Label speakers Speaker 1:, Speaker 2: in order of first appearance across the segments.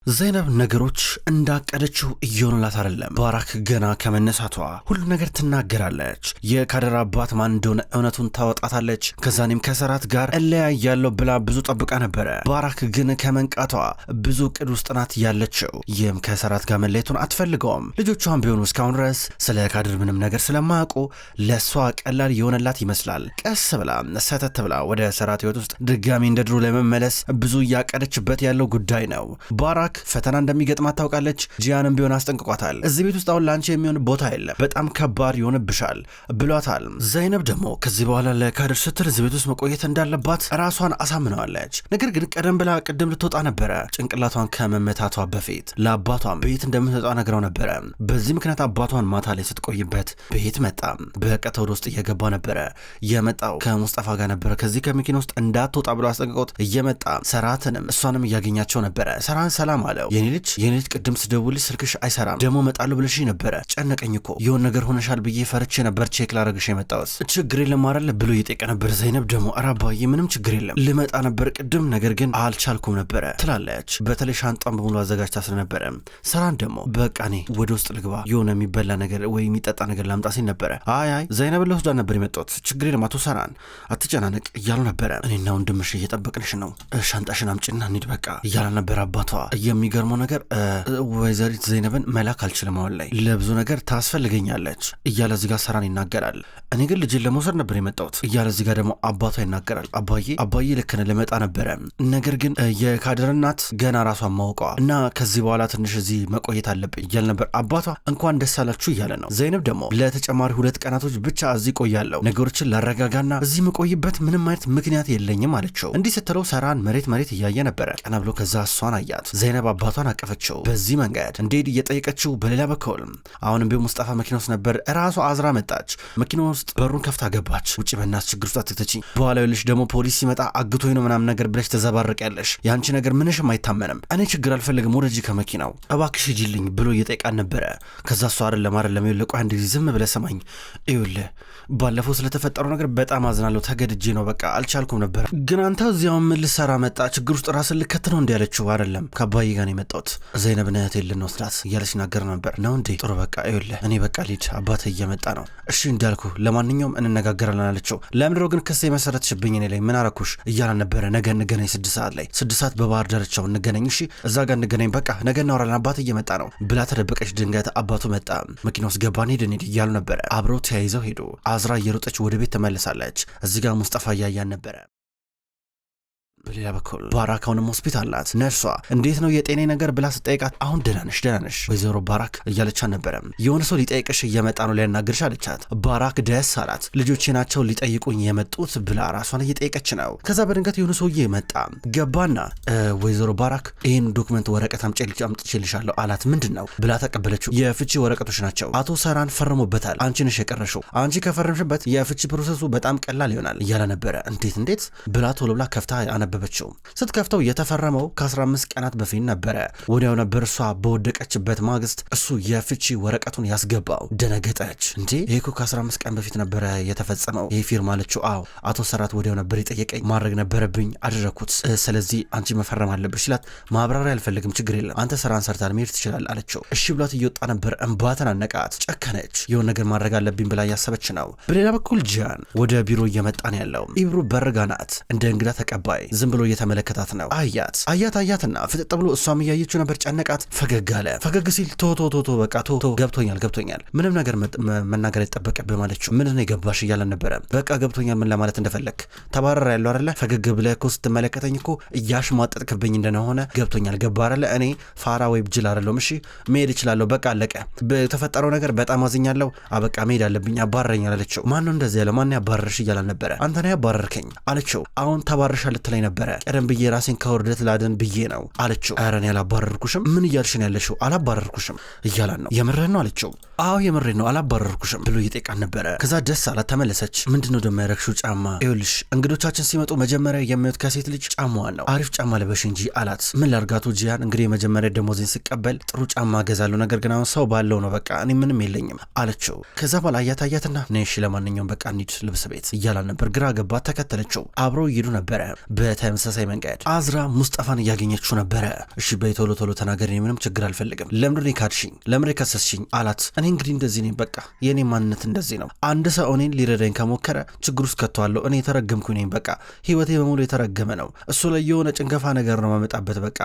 Speaker 1: ዘይነብ ነገሮች እንዳቀደችው እየሆኑላት አይደለም። ባራክ ገና ከመነሳቷ ሁሉ ነገር ትናገራለች። የካደር አባት ማን እንደሆነ እውነቱን ታወጣታለች። ከዛኔም ከሰራት ጋር እለያያለሁ ብላ ብዙ ጠብቃ ነበረ። ባራክ ግን ከመንቃቷ ብዙ እቅድ ውስጥ ናት ያለችው። ይህም ከሰራት ጋር መለየቱን አትፈልገውም። ልጆቿን ቢሆኑ እስካሁን ድረስ ስለ ካደር ምንም ነገር ስለማያውቁ ለእሷ ቀላል የሆነላት ይመስላል። ቀስ ብላ ሰተት ብላ ወደ ሰራት ህይወት ውስጥ ድጋሚ እንደ ድሮ ለመመለስ ብዙ እያቀደችበት ያለው ጉዳይ ነው። ባራክ ፈተና እንደሚገጥማት ታውቃለች። ጂያንም ቢሆን አስጠንቅቋታል። እዚህ ቤት ውስጥ አሁን ላንቺ የሚሆን ቦታ የለም፣ በጣም ከባድ ይሆንብሻል ብሏታል። ዘይነብ ደግሞ ከዚህ በኋላ ለካደር ስትል እዚህ ቤት ውስጥ መቆየት እንዳለባት ራሷን አሳምነዋለች። ነገር ግን ቀደም ብላ ቅድም ልትወጣ ነበረ። ጭንቅላቷን ከመመታቷ በፊት ለአባቷም ቤት እንደምትወጣ ነግረው ነበረ። በዚህ ምክንያት አባቷን ማታ ላይ ስትቆይበት ቤት መጣ። በቀጥታ ወደ ውስጥ እየገባ ነበረ። የመጣው ከሙስጠፋ ጋር ነበረ። ከዚህ ከመኪና ውስጥ እንዳትወጣ ብሎ አስጠንቅቆት እየመጣ ሰራትንም እሷንም እያገኛቸው ነበረ። ሰራን ሰላም አለው። የኔ ልጅ ቅድም ስደውልሽ ስልክሽ አይሰራም፣ ደግሞ እመጣለሁ ብለሽ ነበረ። ጨነቀኝ እኮ የሆነ ነገር ሆነሻል ብዬ ፈርቼ ነበር ቼክ ላረግሽ የመጣሁት። ችግር የለም አይደል ብሎ እየጠየቀ ነበር። ዘይነብ ደግሞ ኧረ አባዬ ምንም ችግር የለም ልመጣ ነበር ቅድም፣ ነገር ግን አልቻልኩም ነበረ ትላለች። በተለይ ሻንጣን በሙሉ አዘጋጅታ ስለነበረ ሰራን ደግሞ በቃ እኔ ወደ ውስጥ ልግባ የሆነ የሚበላ ነገር ወይ የሚጠጣ ነገር ላምጣ ሲል ነበረ። አይ ዘይነብ ለወስዳ ነበር የመጣሁት፣ ችግር የለም አቶ ሰራን አትጨናነቅ እያሉ ነበረ። እኔና ወንድምሽ እየጠበቅንሽ ነው፣ ሻንጣሽን አምጪና እንሂድ በቃ እያለ ነበር አባቷ። የሚገርመው ነገር ወይዘሪት ዘይነብን መላክ አልችልም፣ አሁን ላይ ለብዙ ነገር ታስፈልገኛለች እያለ እዚህ ጋር ሰራን ይናገራል። እኔ ግን ልጅን ለመውሰድ ነበር የመጣሁት እያለ እዚህ ጋር ደግሞ አባቷ ይናገራል። አባዬ ልክ ነህ ልመጣ ነበረ፣ ነገር ግን የካደር እናት ገና ራሷን ማውቀዋ እና ከዚህ በኋላ ትንሽ እዚህ መቆየት አለብኝ እያለ ነበር አባቷ። እንኳን ደስ አላችሁ እያለ ነው። ዘይነብ ደግሞ ለተጨማሪ 2 ቀናቶች ብቻ እዚህ ቆያለሁ፣ ነገሮችን ላረጋጋና እዚህ መቆይበት ምንም አይነት ምክንያት የለኝም አለችው። እንዲህ ስትለው ሰራን መሬት እያየ ነበረ። ቀና ብሎ ከዛ እሷን አያት። ዘይነብ አባቷን አቀፈችው። በዚህ መንገድ እንዴት እየጠየቀችው፣ በሌላ በኩል አሁንም ቢሆን ሙስጠፋ መኪና ውስጥ ነበር። ራሷ አዝራ መጣች። መኪና ውስጥ በሩን ከፍታ ገባች። ውጪ በእናትሽ ችግር ውስጥ አትክተቺኝ፣ በኋላ ይኸውልሽ ደግሞ ፖሊስ ሲመጣ አግቶኝ ነው ምናምን ነገር ብለሽ ተዘባርቂያለሽ። ያንቺ ነገር ምንሽም አይታመንም። እኔ ችግር አልፈልግም፣ ወረጂ ከመኪናው እባክሽ ሂጂልኝ ብሎ እየጠየቃን ነበረ። ከዛ እሷ አይደለም ይኸውልህ ቆይ አንድ ጊዜ ዝም ብለህ ሰማኝ፣ ይኸውልህ ባለፈው ስለተፈጠረው ነገር በጣም አዝናለሁ፣ ተገድጄ ነው በቃ አልቻልኩም ነበር። ግን አንተ እዚያው ምን ልሰራ መጣ? ችግር ውስጥ ራስን ልከት ነው እንዲ ያለችው። አይደለም ከአባዬ ጋር ነው የመጣሁት፣ ዘይነብን እህቴን ልንወስዳት እያለ ሲናገር ነበር። ነው እንዴ? ጥሩ በቃ ይኸውልህ እኔ በቃ ልሂድ፣ አባትህ እየመጣ ነው። እሺ እንዳልኩ ለማንኛውም እንነጋገራለን አለችው። ለምንድነው ግን ክስ የመሰረትሽብኝ እኔ ላይ ምን አረኩሽ እያለ ነበረ። ነገ እንገናኝ 6 ሰዓት ላይ 6 ሰዓት በባህር ዳርቻው እንገናኝ፣ እሺ እዛ ጋር እንገናኝ፣ በቃ ነገ እናወራለን፣ አባትህ እየመጣ ነው ብላ ተደበቀች። ድንገት አባቱ መጣ። መኪና ውስጥ ገባን፣ ሄድን እያሉ ነበረ። አብረው ተያይዘው ሄዱ። አዝራ እየሮጠች ወደ ቤት ተመለሳለች። እዚህ ጋር ሙስጠፋ እያያን ነበረ። በሌላ በኩል ባራክ አሁንም ሆስፒታል ናት። ነርሷ እንዴት ነው የጤኔ ነገር ብላ ስጠይቃት አሁን ደህና ነሽ ወይዘሮ ባራክ እያለቻት ነበረ። የሆነ ሰው ሊጠይቅሽ እየመጣ ነው ሊያናግርሽ አለቻት። ባራክ ደስ አላት። ልጆቼ ናቸው ሊጠይቁኝ የመጡት ብላ ራሷን እየጠየቀች ነው። ከዛ በድንገት የሆነ ሰውዬ መጣ። ገባና ወይዘሮ ባራክ ይህን ዶክመንት ወረቀት አምጥቼልሻለሁ አላት። ምንድን ነው ብላ ተቀበለችው። የፍቺ ወረቀቶች ናቸው፣ አቶ ሰራን ፈርሞበታል፣ አንቺ ነሽ የቀረሽው፣ አንቺ ከፈረምሽበት የፍቺ ፕሮሰሱ በጣም ቀላል ይሆናል እያለ ነበረ። እንዴት ብላ ቶሎ ብላ ከፍታ አነበበችው። ስትከፍተው የተፈረመው ከ15 ቀናት በፊት ነበረ። ወዲያው ነበር እሷ በወደቀችበት ማግስት እሱ የፍቺ ወረቀቱን ያስገባው። ደነገጠች። እንዴ ይሄ እኮ ከ15 ቀን በፊት ነበረ የተፈጸመው ይሄ ፊርማ አለችው። አዎ አቶ ሰራት ወዲያው ነበር የጠየቀኝ፣ ማድረግ ነበረብኝ፣ አደረኩት፣ ስለዚህ አንቺ መፈረም አለብሽ ሲላት ማብራሪያ አልፈልግም፣ ችግር የለም አንተ ስራን ሰርታል መሄድ ትችላለህ አለችው። እሺ ብሏት እየወጣ ነበር። እንባተን አነቃት። ጨከነች። የሆነ ነገር ማድረግ አለብኝ ብላ እያሰበች ነው። በሌላ በኩል ጂያን ወደ ቢሮ እየመጣ ነው ያለው። ኢብሩ በርጋ ናት፣ እንደ እንግዳ ተቀባይ ዝም ብሎ እየተመለከታት ነው። አያትና ፍጥጥ ብሎ እሷም እያየችው ነበር። ጨነቃት። ፈገግ አለ። ፈገግ ሲል ቶ በቃ ቶ ገብቶኛል ምንም ነገር መናገር አይጠበቅብህ ማለችው። ምን ነው የገባሽ እያለን ነበረ። በቃ ገብቶኛል ምን ለማለት እንደፈለክ ተባረረ ያለው አይደለ? ፈገግ ብለህ እኮ ስትመለከተኝ እኮ እያሽሟጠጥክብኝ እንደሆነ ገብቶኛል። ገባ አይደለ? እኔ ፋራ ወይ ብጅል አይደለሁም። እሺ መሄድ እችላለሁ፣ በቃ አለቀ። በተፈጠረው ነገር በጣም አዝኛለሁ፣ አበቃ መሄድ አለብኝ፣ አባረረኛል አለችው። ማን ነው እንደዚህ ያለው? ማን ያባረርሽ እያለን ነበረ። አንተ ነህ ያባረርከኝ አለችው። አሁን ተባረሻል ልትለኝ ነበረ፣ ቀደም ብዬ ራሴን ከውርደት ላደን ብዬ ነው አለችው። ኧረ እኔ አላባረርኩሽም። ምን እያልሽ ነው ያለሽው? አላባረርኩሽም እያላን ነው። የምርህን ነው አለችው። አዎ የምሬን ነው አላባረርኩሽም ብሎ እየጠየቃን ነበረ። ከዛ ደስ አላት። ተመለሰች። ምንድነው ደግሞ ያረግሽው ጫማ? ይኸውልሽ እንግዶቻችን ሲመጡ መጀመሪያ የሚያዩት ከሴት ልጅ ጫማዋን ነው። አሪፍ ጫማ ልበሽ እንጂ አላት። ምን ላርጋቱ ጂያን፣ እንግዲህ የመጀመሪያ ደሞዜን ስቀበል ጥሩ ጫማ ገዛለሁ፣ ነገር ግን አሁን ሰው ባለው ነው በቃ እኔ ምንም የለኝም አለችው። ከዛ በኋላ አያታያትና ነሽ ለማንኛውም በቃ እንሂድ ልብስ ቤት እያላን ነበር። ግራ ገባት። ተከተለችው። አብረው ይሄዱ ነበረ። በተመሳሳይ መንገድ አዝራ ሙስጠፋን እያገኘችው ነበረ። እሺ በቶሎ ቶሎ ተናገሪ፣ ምንም ችግር አልፈልግም። ለምንድን ካድሽኝ? ለምን ከሰስሽኝ? አላት። እኔ እንግዲህ እንደዚህ ነኝ፣ በቃ የኔ ማንነት እንደዚህ ነው። አንድ ሰው እኔን ሊረዳኝ ከሞከረ ችግር ውስጥ ከተዋለሁ። እኔ የተረገምኩ ነኝ፣ በቃ ህይወቴ በሙሉ የተረገመ ነው። እሱ ላይ የሆነ ጭንገፋ ነገር ነው ማመጣበት። በቃ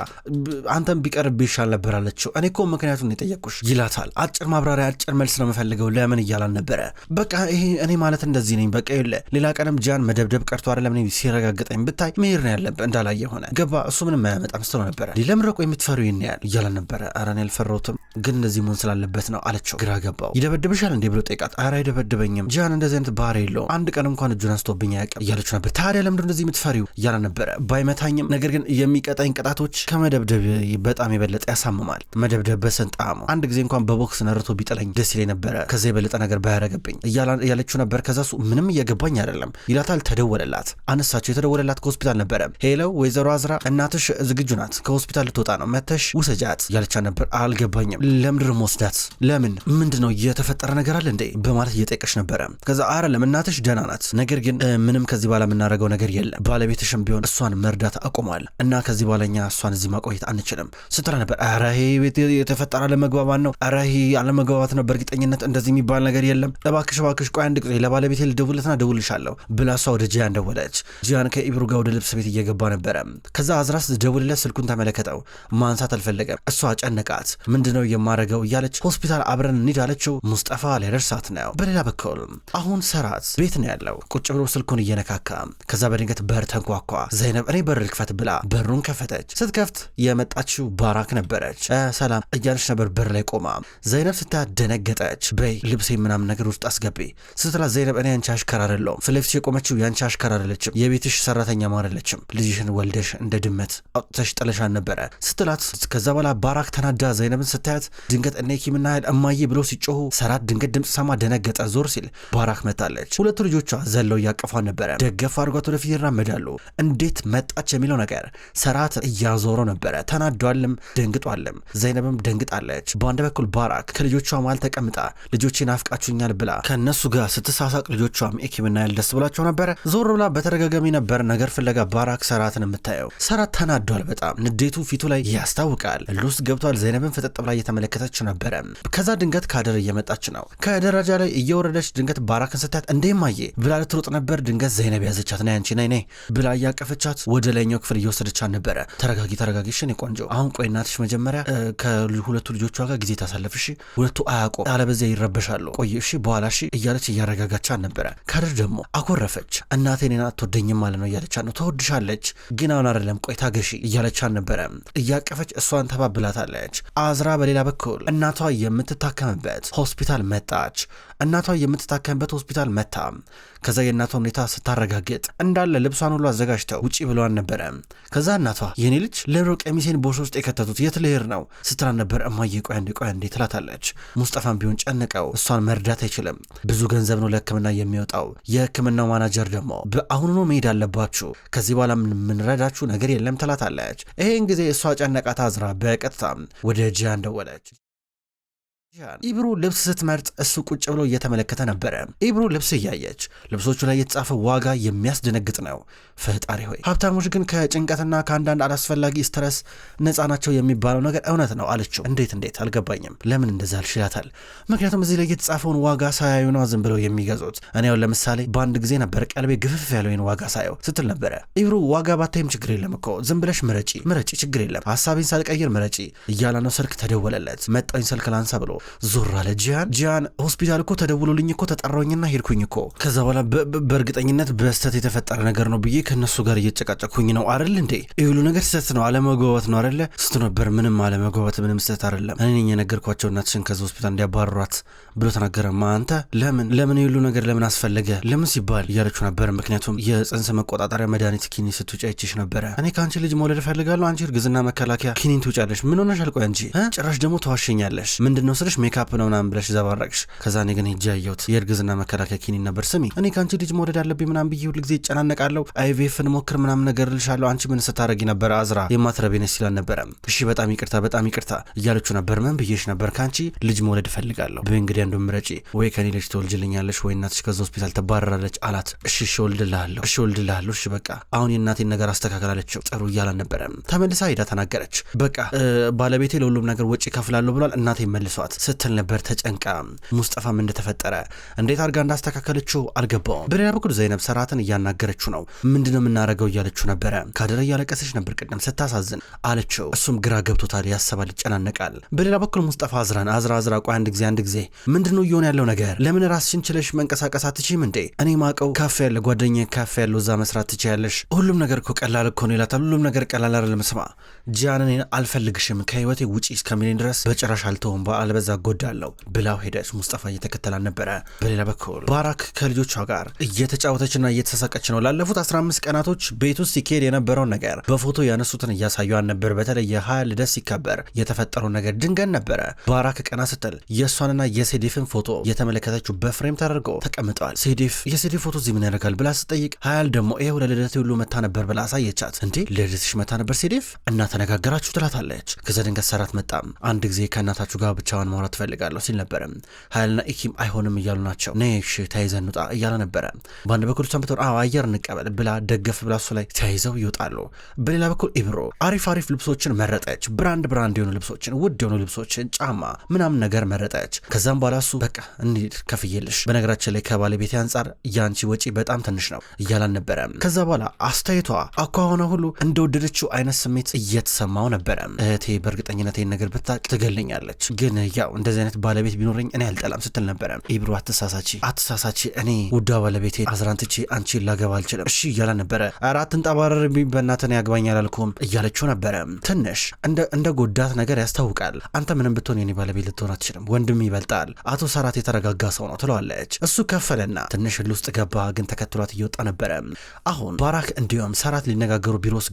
Speaker 1: አንተም ቢቀርብ ይሻል ነበር አለችው። እኔ እኮ ምክንያቱም የጠየቅኩሽ ይላታል። አጭር ማብራሪያ፣ አጭር መልስ ነው የምፈልገው። ለምን እያላን ነበረ። በቃ ይሄ እኔ ማለት እንደዚህ ነኝ። በቃ ይለ ሌላ ቀንም ጂያን መደብደብ ቀርቶ አይደለም እኔ ሲረጋግጠኝ ብታይ መሄድ ነው ያለብህ እንዳላየ ሆነ ገባ። እሱ ምንም አያመጣም ስትለው ነበረ። ለምረቆ የምትፈሩ ይንያል እያላን ነበረ። ኧረ እኔ አልፈራሁትም፣ ግን እንደዚህ መሆን ስላለበት ነው አለችው። ግራ ገባው። ይደበድብሻል እንዴ ብሎ ጠይቃት። ኧረ አይደበድበኝም፣ ጂያን እንደዚህ አይነት ባህሪ የለውም፣ አንድ ቀን እንኳን እጁን አንስቶብኝ አያውቅም እያለች ነበር። ታዲያ ለምንድን እንደዚህ የምትፈሪው እያላን ነበረ። ባይመታኝም ነገር ግን የሚቀጣኝ ቅጣቶች ከመደብደብ በጣም የበለጠ ያሳምማል። መደብደብ በሰንጣሙ አንድ ጊዜ እንኳን በቦክስ ነርቶ ቢጥለኝ ደስ ይለኝ ነበረ፣ ከዛ የበለጠ ነገር ባያረገብኝ እያለችው ነበር። ከዛ እሱ ምንም እየገባኝ አይደለም ይላታል። ተደወለላት። አነሳቸው። የተደወለላት ከሆስፒታል ነበረ። ሄለው ወይዘሮ አዝራ እናትሽ ዝግጁ ናት፣ ከሆስፒታል ልትወጣ ነው፣ መተሽ ውሰጃት እያለቻ ነበር። አልገባኝም፣ ለምንድን ወስዳት? ለምን? ምንድነው የተፈጠረ ነገር አለ እንዴ በማለት እየጠየቀች ነበረ። ከዛ አይደለም እናትሽ ደህና ናት፣ ነገር ግን ምንም ከዚህ በኋላ የምናደርገው ነገር የለም፣ ባለቤትሽም ቢሆን እሷን መርዳት አቁሟል እና ከዚህ በኋላ እኛ እሷን እዚህ ማቆየት አንችልም ስትራ ነበር። ኧረ ይሄ የተፈጠረ አለመግባባት ነው፣ ኧረ ይሄ አለመግባባት ነው፣ በእርግጠኝነት እንደዚህ የሚባል ነገር የለም፣ እባክሽ ቆይ አንድ ጊዜ ለባለቤቴ ልደውልለትና ደውልሻለሁ ብላ እሷ ወደ ጂያን ደወለች። ጂያን ከኢብሩ ጋር ወደ ልብስ ቤት እየገባ ነበረ። ከዛ አዝራ ስትደውልለት ስልኩን ተመለከተው፣ ማንሳት አልፈለገም። እሷ ጨነቃት። ምንድነው የማረገው እያለች ሆስፒታል አብረን እንሂድ አለችው። ሙስጠፋ ሊደርሳት ነው። በሌላ በኩል አሁን ሰራት ቤት ነው ያለው፣ ቁጭ ብሎ ስልኩን እየነካካ። ከዛ በድንገት በር ተንኳኳ። ዘይነብ እኔ በር ልክፈት ብላ በሩን ከፈተች። ስትከፍት የመጣችው ባራክ ነበረች። ሰላም እያለች ነበር በር ላይ ቆማ። ዘይነብ ስታያት ደነገጠች። በይ ልብሴ ምናምን ነገር ውስጥ አስገቢ ስትላት፣ ዘይነብ እኔ ያንቺ አሽከር አይደለሁም፣ ፊት ለፊትሽ የቆመችው ያንቺ አሽከር አይደለችም፣ የቤትሽ ሰራተኛ ማረለችም፣ ልጅሽን ወልደሽ እንደ ድመት አውጥተሽ ጥለሻን ነበረ ስትላት፣ ከዛ በኋላ ባራክ ተናዳ ዘይነብን ስታያት ድንገት እነ ኪምና ኃይል እማዬ ብሎ ሲጮሁ ሰራት ድንገት ድምፅ ሰማ። ደነገጠ። ዞር ሲል ባራክ መታለች። ሁለቱ ልጆቿ ዘለው እያቀፏን ነበረ። ደገፍ አድርጓት ወደፊት ይራመዳሉ። እንዴት መጣች የሚለው ነገር ሰራት እያዞረው ነበረ። ተናዷልም ደንግጧልም። ዘይነብም ደንግጣለች። በአንድ በኩል ባራክ ከልጆቿ መሃል ተቀምጣ ልጆቼን አፍቃችሁኛል ብላ ከእነሱ ጋር ስትሳሳቅ ልጆቿም ኪምና ኃይል ደስ ብሏቸው ነበረ። ዞር ብላ በተደጋጋሚ ነበር ነገር ፍለጋ ባራክ ሰራትን የምታየው። ሰራት ተናዷል በጣም ንዴቱ ፊቱ ላይ ያስታውቃል። ልውስጥ ገብቷል። ዘይነብን ፍጥጥ ብላ እየተመለከተች ነበረ። ከዛ ድንገት ካደር እየመጣች ነው። ከደረጃ ላይ እየወረደች ድንገት ባራክን ስታያት እንደማየ ብላ ልትሮጥ ነበር። ድንገት ዘይነብ ያዘቻት። ነይ አንቺ ነይ ብላ እያቀፈቻት ወደ ላይኛው ክፍል እየወሰደቻት ነበረ። ተረጋጊ እሺ ቆንጆ፣ አሁን ቆይ እናትሽ መጀመሪያ ከሁለቱ ልጆቿ ጋር ጊዜ ታሳልፍሽ፣ ሁለቱ አያውቁ አለበዚያ ይረበሻሉ፣ ቆይ እሺ በኋላ እሺ እያለች እያረጋጋቻት ነበረ። ካደር ደግሞ አኮረፈች። እናቴ እኔን አትወደኝም ማለት ነው እያለቻት ነው። ትወድሻለች ግን አሁን አይደለም ቆይ ታገሺ እያለቻት ነበረ። እያቀፈች እሷን ተባብላታለች። አዝራ በሌላ በኩል እናቷ የምትታከምበት ሆስፒታል መጣች። እናቷ የምትታከምበት ሆስፒታል መታ። ከዛ የእናቷ ሁኔታ ስታረጋግጥ እንዳለ ልብሷን ሁሉ አዘጋጅተው ውጪ ብለዋን ነበረ። ከዛ እናቷ የኔ ልጅ ለብሮ ቀሚሴን ቦርሳ ውስጥ የከተቱት የት ልሄድ ነው ስትላን ነበር። እማዬ ቆይ አንዴ ትላታለች። ሙስጠፋን ቢሆን ጨነቀው። እሷን መርዳት አይችልም፣ ብዙ ገንዘብ ነው ለሕክምና የሚወጣው። የሕክምናው ማናጀር ደግሞ በአሁኑ መሄድ አለባችሁ፣ ከዚህ በኋላ የምንረዳችሁ ነገር የለም ትላታለች። ይሄን ጊዜ እሷ ጨነቃት። አዝራ በቀጥታ ወደ ጂያን ደወለች። ኢብሩ ልብስ ስትመርጥ እሱ ቁጭ ብሎ እየተመለከተ ነበረ። ኢብሩ ልብስ እያየች ልብሶቹ ላይ የተጻፈ ዋጋ የሚያስደነግጥ ነው። ፈጣሪ ሆይ ሀብታሞች ግን ከጭንቀትና ከአንዳንድ አላስፈላጊ ስትረስ ነፃ ናቸው የሚባለው ነገር እውነት ነው አለችው። እንዴት አልገባኝም፣ ለምን እንደዛ አልሽላታል። ምክንያቱም እዚህ ላይ የተጻፈውን ዋጋ ሳያዩ ነው ዝም ብለው የሚገዙት። እኔ ያው ለምሳሌ በአንድ ጊዜ ነበር ቀልቤ ግፍፍ ያለውን ዋጋ ሳየው ስትል ነበረ። ኢብሩ ዋጋ ባታይም ችግር የለም እኮ ዝም ብለሽ ምረጪ ችግር የለም፣ ሀሳቤን ሳልቀይር ምረጪ እያለ ነው። ስልክ ተደወለለት። መጣኝ ስልክ ላንሳ ብሎ ዞር አለ። ጂያን ሆስፒታል እኮ ተደውሎልኝ እኮ ተጠራውኝና ሄድኩኝ እኮ። ከዛ በኋላ በእርግጠኝነት በስተት የተፈጠረ ነገር ነው ብዬ ከነሱ ጋር እየጨቃጨኩኝ ነው አይደል እንዴ? ይሁሉ ነገር ስተት ነው፣ አለመግባባት ነው አይደለ? ስቱ ነበር። ምንም አለመግባባት ምንም ስተት አይደለም። እኔ ነኝ የነገርኳቸው እናትሽን ከዛ ሆስፒታል እንዲያባርሯት ብሎ ተናገረ። አንተ ለምን ይሁሉ ነገር ለምን አስፈለገ? ለምን ሲባል እያለችው ነበር። ምክንያቱም የጽንስ መቆጣጠሪያ መድኃኒት ኪኒን ስትውጪ አይቼሽ ነበረ። እኔ ከአንቺ ልጅ መውለድ እፈልጋለሁ፣ አንቺ እርግዝና መከላከያ ኪኒን ትውጫለሽ። ምን ሆነሻል? ቆይ አንቺ ጭራሽ ደግሞ ተዋሸኛለሽ። ምንድነው ስልሽ ሜካፕ ነው ምናምን ብለሽ ዘባረቅሽ። ከዛ እኔ ግን ሄጄ ያየሁት የእርግዝና መከላከያ ኪኒን ነበር። ስሚ እኔ ከአንቺ ልጅ መውለድ አለብኝ ምናምን ብዬ ሁልጊዜ ይጨናነቃለሁ። አይቪኤፍን ሞክር ምናምን ነገር ልሻለሁ። አንቺ ምን ስታረጊ ነበር አዝራ የማትረቢ ነሽ ሲላል ነበረ። እሺ በጣም ይቅርታ እያለችው ነበር። ምን ብዬሽ ነበር? ከአንቺ ልጅ መውለድ እፈልጋለሁ። በእንግዲህ አንዱ ምረጪ፣ ወይ ከኔ ልጅ ትወልጅልኛለሽ ወይ እናትሽ ከዛ ሆስፒታል ትባረራለች አላት። እሺ እወልድልሃለሁ። እሺ በቃ አሁን የእናቴን ነገር አስተካከላለችው። ጥሩ እያላን ነበረ። ተመልሳ ሄዳ ተናገረች። በቃ ባለቤቴ ለሁሉም ነገር ወጪ ከፍላለሁ ብሏል፣ እናቴ መልሷት ስትል ነበር ተጨንቃ። ሙስጠፋም እንደተፈጠረ እንዴት አድርጋ እንዳስተካከለችው አልገባውም። በሌላ በኩል ዘይነብ ሰራትን እያናገረችው ነው። ምንድነው የምናረገው እያለችው ነበረ። ካደረ እያለቀሰች ነበር ቅድም ስታሳዝን አለችው። እሱም ግራ ገብቶታል፣ ያሰባል፣ ይጨናነቃል። በሌላ በኩል ሙስጠፋ አዝራ ቆይ አንድ ጊዜ ምንድነው እየሆነ ያለው ነገር? ለምን ራስሽን ችለሽ መንቀሳቀስ አትችይም እንዴ? እኔ ማቀው ካፌ ያለ ጓደኛዬ ካፌ ያለው እዛ መስራት ትችያለሽ። ሁሉም ነገር እኮ ቀላል እኮ ነው ይላታል። ሁሉም ነገር ቀላል አይደለም። ስማ ጂያንን አልፈልግሽም ከህይወቴ ውጪ እስከሚለኝ ድረስ በጭራሽ አልተውም፣ በአልበዛ ጎዳለው ብላው ሄደች። ሙስጠፋ እየተከተላን ነበረ። በሌላ በኩል ባራክ ከልጆቿ ጋር እየተጫወተችና እየተሰቀች ነው። ላለፉት 15 ቀናቶች ቤት ውስጥ ሲካሄድ የነበረውን ነገር በፎቶ ያነሱትን እያሳዩን ነበር። በተለይ የሀያ ልደት ሲከበር የተፈጠረው ነገር ድንገት ነበረ። ባራክ ቀና ስትል የእሷንና የሴዲፍን ፎቶ የተመለከተችው በፍሬም ተደርጎ ተቀምጠዋል። የሴዲፍ ፎቶ እዚህ ምን ያደርጋል ብላ ስጠይቅ ሀያል ደግሞ ይሄው ለልደት ሁሉ መታ ነበር ብላ አሳየቻት። እንዴ ለልደትሽ መታ ነበር ሴዲፍ እና ተነጋገራችሁ ትላታለች። ከዛ ድንገት ሰራት መጣም። አንድ ጊዜ ከእናታችሁ ጋር ብቻዋን ማውራት ትፈልጋለሁ ሲል ነበረ። ሀያልና ኢኪም አይሆንም እያሉ ናቸው። ነሽ ተያይዘን እንውጣ እያለ ነበረ። በአንድ በኩል እሷን ብትወር አየር እንቀበል ብላ ደገፍ ብላ እሱ ላይ ተያይዘው ይወጣሉ። በሌላ በኩል ኢብሮ አሪፍ ልብሶችን መረጠች። ብራንድ የሆኑ ልብሶችን፣ ውድ የሆኑ ልብሶችን፣ ጫማ ምናምን ነገር መረጠች። ከዛም በኋላ እሱ በቃ እንሂድ ከፍዬልሽ፣ በነገራችን ላይ ከባለቤቴ አንጻር ያንቺ ወጪ በጣም ትንሽ ነው እያላን ነበረ። ከዛ በኋላ አስተያየቷ አኳኋኗ ሁሉ እንደወደደችው አይነት ስሜት እየተሰማው ነበረ። እህቴ በእርግጠኝነት ይህን ነገር ብታቅ ትገለኛለች፣ ግን ያው እንደዚህ አይነት ባለቤት ቢኖረኝ እኔ አልጠላም ስትል ነበረ። ኢብሮ አትሳሳቺ እኔ ውዷ ባለቤቴ አዝራንትቼ አንቺ ላገባ አልችልም እሺ እያላን ነበረ። አራት እንጣባረር በእናትን ያግባኛል አልኩም እያለችው ነበረ። ትንሽ እንደ ጎዳት ነገር ያስታውቃል። አንተ ምንም ብትሆን የኔ ባለቤት ልትሆን አትችልም፣ ወንድም ይበልጣል። አቶ ሰራት የተረጋጋ ሰው ነው ትለዋለች። እሱ ከፈለና ትንሽ ህል ውስጥ ገባ፣ ግን ተከትሏት እየወጣ ነበረ። አሁን ባራክ እንዲሁም ሰራት ሊነጋገሩ ቢሮ ውስጥ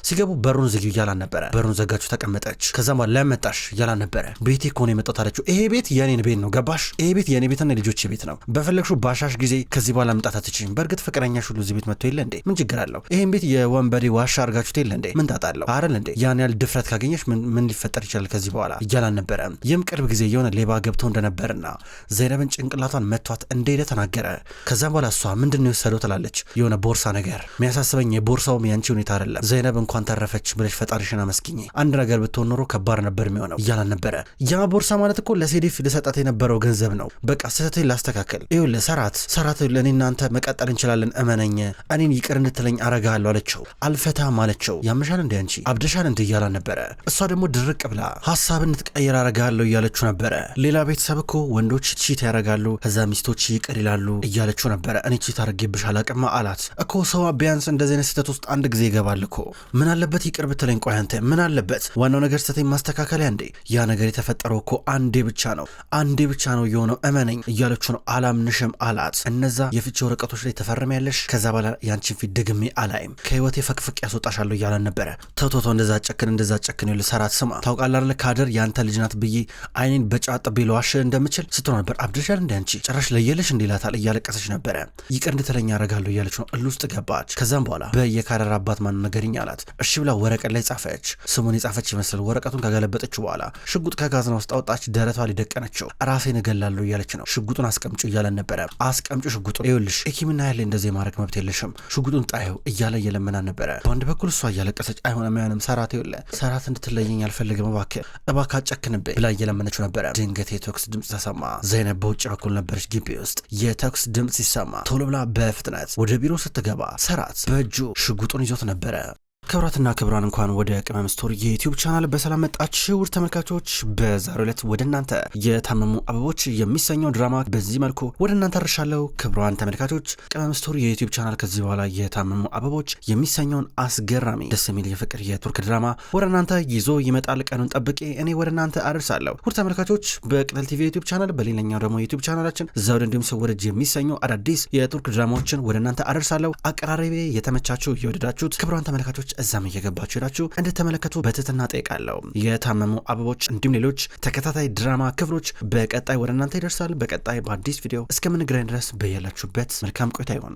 Speaker 1: ሲገቡ በሩን ዝጊው እያላን ነበረ። በሩን ዘጋችሁ ተቀመጠች። ከዛም በኋላ ለመጣሽ እያላን ነበረ። ቤቴ እኮ ነው የመጣሁት አለችው። ይሄ ቤት የኔን ቤት ነው ገባሽ? ይሄ ቤት የኔ ቤትና የልጆቼ ቤት ነው። በፈለግሽው ባሻሽ ጊዜ ከዚህ በኋላ መምጣት አትችይም። በእርግጥ ፍቅረኛሽ ሁሉ እዚህ ቤት መጥቶ የለ እንዴ? ምን ችግር አለው? ይሄን ቤት የወንበዴ ዋሻ አርጋችሁት የለ እንዴ? ምን ታጣለው አይደል እንዴ? ያን ያህል ድፍረት ካገኘሽ ምን ሊፈጠር ይችላል ከዚህ በኋላ እያላን ነበረ። ይህም ቅርብ ጊዜ የሆነ ሌባ ገብቶ እንደነበርና ዘይነብን ጭንቅላቷን መቷት እንደሄደ ተናገረ። ከዛም በኋላ እሷ ምንድነው የወሰደው ትላለች። የሆነ ቦርሳ ነገር የሚያሳስበኝ የቦርሳውም ያንቺ ሁኔታ አይደለም። ዘይነብ እንኳን ተረፈች ብለሽ ፈጣሪሽን አመስግኝ። አንድ ነገር ብትሆን ኖሮ ከባድ ነበር የሚሆነው እያላን ነበረ። ያ ቦርሳ ማለት እኮ ለሴዲፍ ልሰጣት የነበረው ገንዘብ ነው። በቃ ስህተቴን ላስተካከል። ይኸውልህ ሰራት ለእኔ እናንተ መቀጠል እንችላለን፣ እመነኝ፣ እኔን ይቅር እንድትለኝ አረጋለሁ አለችው። አልፈታም አለችው። ያምሻል እንደ አንቺ አብደሻል እንደ እያላን ነበረ። እሷ ደግሞ ድርቅ ብላ ሀሳብ እንድትቀይር አረጋለሁ እያለችው ነበረ። ሌላ ቤተሰብ እኮ ወንዶች ቺት ያረጋሉ፣ ከዛ ሚስቶች ይቅር ይላሉ እያለችው ነበረ። እኔ ቺት አረጌብሽ አላቅማ አላት። እኮ ሰው ቢያንስ እንደዚህ አይነት ስህተት ውስጥ አንድ ጊዜ ይገባል እኮ። ምን አለበት ይቅር ብትለኝ? ቆይ አንተ ምን አለበት? ዋናው ነገር ስህተቴን ማስተካከያ እንዴ። ያ ነገር የተፈጠረው እኮ አንዴ ብቻ ነው የሆነው፣ እመነኝ እያለችው ነው። አላምንሽም አላት። እነዛ የፍቺ ወረቀቶች ላይ ተፈርሚያለሽ፣ ከዛ በኋላ ያንቺን ፊት ደግሜ አላይም፣ ከህይወቴ ፈቅፍቅ ያስወጣሻለሁ እያለን ነበረ። ተውቶቶ እንደዛ ጨክን ይኸውልህ ሰራት ስማ፣ ታውቃለህ አይደል ካደር ያንተ ልጅ ናት ብዬ አይኔን በጫጥ ብለዋሽ እንደምችል ስትሆን ነበር። አብደሻል እንደ አንቺ ጭራሽ ለየለሽ እንዲላታል። እያለቀሰች ነበረ። ይቅር እንድትለኝ አረጋለሁ እያለች ነው። እልህ ውስጥ ገባች። ከዛም በኋላ በየካደር አባት ማን ነገርኝ አላት። እሺ ብላ ወረቀት ላይ ጻፈች። ስሙን የጻፈች ይመስል ወረቀቱን ከገለበጠች በኋላ ሽጉጥ ከጋዝና ውስጥ አወጣች። ደረቷ ሊደቀነችው ራሴን እገላለሁ እያለች ነው። ሽጉጡን አስቀምጩ እያለን ነበረ። አስቀምጩ ሽጉጡን፣ ይኸውልሽ ኢኪምና ያለ እንደዚህ ማድረግ መብት የለሽም፣ ሽጉጡን ጣየው እያለ እየለመናን ነበረ። በአንድ በኩል እሷ እያለቀሰች አይሆንም ሰራት፣ ይኸውልህ ሰራት እንድትለየኝ አልፈልግም፣ እባክህ አጨክንብኝ ብላ እየለመነችው ነበረ። ድንገት የተኩስ ድምፅ ተሰማ። ዘይነብ በውጭ በኩል ነበረች። ግቢ ውስጥ የተኩስ ድምፅ ሲሰማ ቶሎ ብላ በፍጥነት ወደ ቢሮ ስትገባ ሰራት በእጁ ሽጉጡን ይዞት ነበረ። ክብራትና ክብራን እንኳን ወደ ቅመም ስቶሪ የዩቲዩብ ቻናል በሰላም መጣችሁ ውድ ተመልካቾች። በዛሬው ዕለት ወደ እናንተ የታመሙ አበቦች የሚሰኘው ድራማ በዚህ መልኩ ወደ እናንተ አርሻለሁ። ክብራን ተመልካቾች ቅመም ስቶሪ የዩቲዩብ ቻናል ከዚህ በኋላ የታመሙ አበቦች የሚሰኘውን አስገራሚ ደስ የሚል የፍቅር የቱርክ ድራማ ወደ እናንተ ይዞ ይመጣል። ቀኑን ጠብቄ እኔ ወደ እናንተ አደርሳለሁ። ውድ ተመልካቾች በቅጠል ቲቪ ዩቲዩብ ቻናል፣ በሌላኛው ደግሞ ዩቲዩብ ቻናላችን ዘውድ እንዲሁም ሰወረጅ የሚሰኘው አዳዲስ የቱርክ ድራማዎችን ወደ እናንተ አደርሳለሁ። አቀራረቤ የተመቻችሁ የወደዳችሁት ክብራን ተመልካቾች እዛም እየገባችሁ ሄዳችሁ እንድትመለከቱ በትህትና ጠይቃለሁ። የታመሙ አበቦች እንዲሁም ሌሎች ተከታታይ ድራማ ክፍሎች በቀጣይ ወደ እናንተ ይደርሳል። በቀጣይ በአዲስ ቪዲዮ እስከምንገናኝ ድረስ በያላችሁበት መልካም ቆይታ ይሆን።